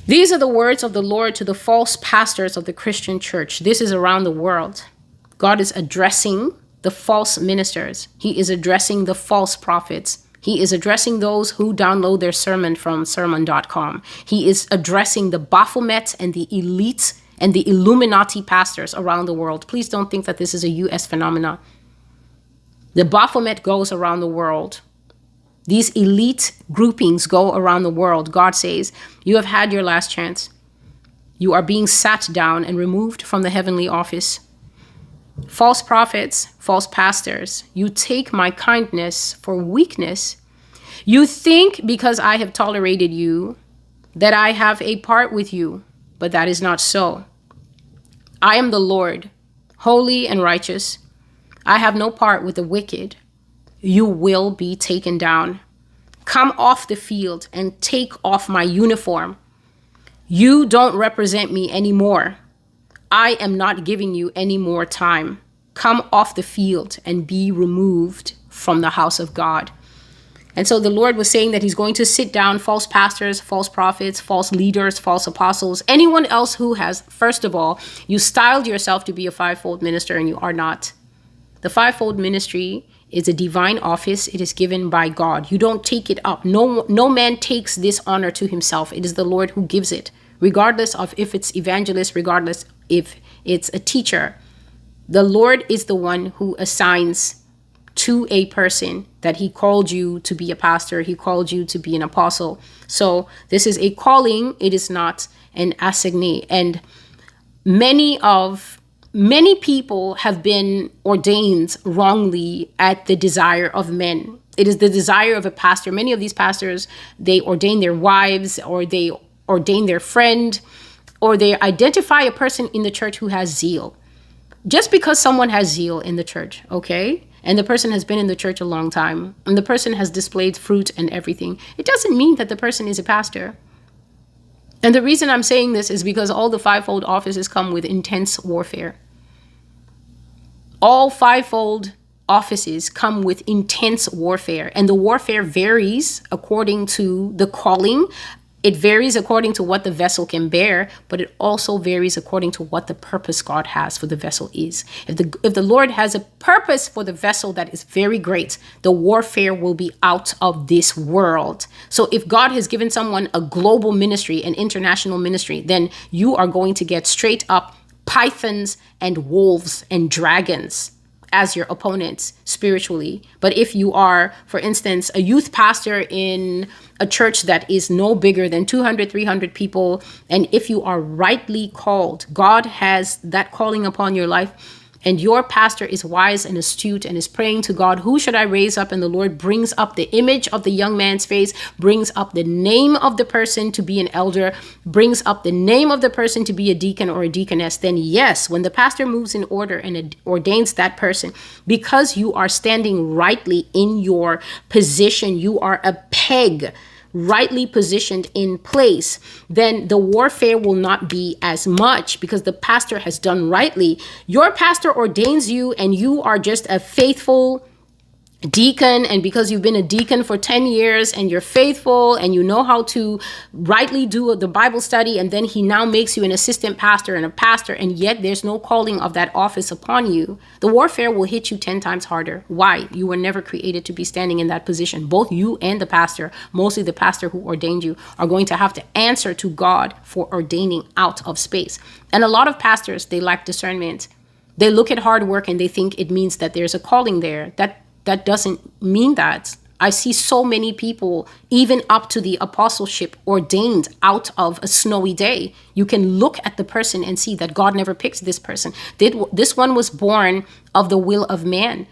These are the words of the Lord to the false pastors of the Christian church. This is around the world. God is addressing the false ministers. He is addressing the false prophets. He is addressing those who download their sermon from sermon.com. He is addressing the Baphomet and the elite and the Illuminati pastors around the world. Please don't think that this is a U.S. phenomenon. The Baphomet goes around the world. These elite groupings go around the world. God says, you have had your last chance. You are being sat down and removed from the heavenly office. False prophets, false pastors, you take my kindness for weakness. You think because I have tolerated you that I have a part with you, but that is not so. I am the Lord, holy and righteous. I have no part with the wicked. You will be taken down. Come off the field and take off my uniform. You don't represent me anymore. I am not giving you any more time. Come off the field and be removed from the house of God. And so the Lord was saying that he's going to sit down false pastors, false prophets, false leaders, false apostles, anyone else who has, first of all, you styled yourself to be a fivefold minister and you are not. The fivefold ministry is a divine office. It is given by God. You don't take it up. No man takes this honor to himself. It is the Lord who gives it, regardless of if it's evangelist, regardless if it's a teacher. The Lord is the one who assigns to a person that he called you to be a pastor. He called you to be an apostle. So this is a calling. It is not an assignee. And many people have been ordained wrongly at the desire of men. It is the desire of a pastor. Many of these pastors, they ordain their wives, or they ordain their friend, or they identify a person in the church who has zeal. Just because someone has zeal in the church, okay, and the person has been in the church a long time, and the person has displayed fruit and everything, it doesn't mean that the person is a pastor. And the reason I'm saying this is because all the fivefold offices come with intense warfare. All fivefold offices come with intense warfare, and the warfare varies according to the calling. It varies according to what the vessel can bear, but it also varies according to what the purpose God has for the vessel is. If the Lord has a purpose for the vessel that is very great, the warfare will be out of this world. So if God has given someone a global ministry, an international ministry, then you are going to get straight up pythons and wolves and dragons as your opponents spiritually. But if you are, for instance, a youth pastor in a church that is no bigger than 200, 300 people, and if you are rightly called, God has that calling upon your life, and your pastor is wise and astute and is praying to God, who should I raise up? And the Lord brings up the image of the young man's face, brings up the name of the person to be an elder, brings up the name of the person to be a deacon or a deaconess. Then yes, when the pastor moves in order and ordains that person, because you are standing rightly in your position, you are a peg rightly positioned in place, then the warfare will not be as much because the pastor has done rightly. Your pastor ordains you and you are just a faithful deacon, and because you've been a deacon for 10 years and you're faithful and you know how to rightly do the Bible study, and then he now makes you an assistant pastor and a pastor, and yet there's no calling of that office upon you, the warfare will hit you 10 times harder. Why? You were never created to be standing in that position. Both you and the pastor, mostly the pastor who ordained you, are going to have to answer to God for ordaining out of space. And a lot of pastors, they lack discernment. They look at hard work and they think it means that there's a calling there. That doesn't mean that. I see so many people, even up to the apostleship, ordained out of a snowy day. You can look at the person and see that God never picked this person. This one was born of the will of man.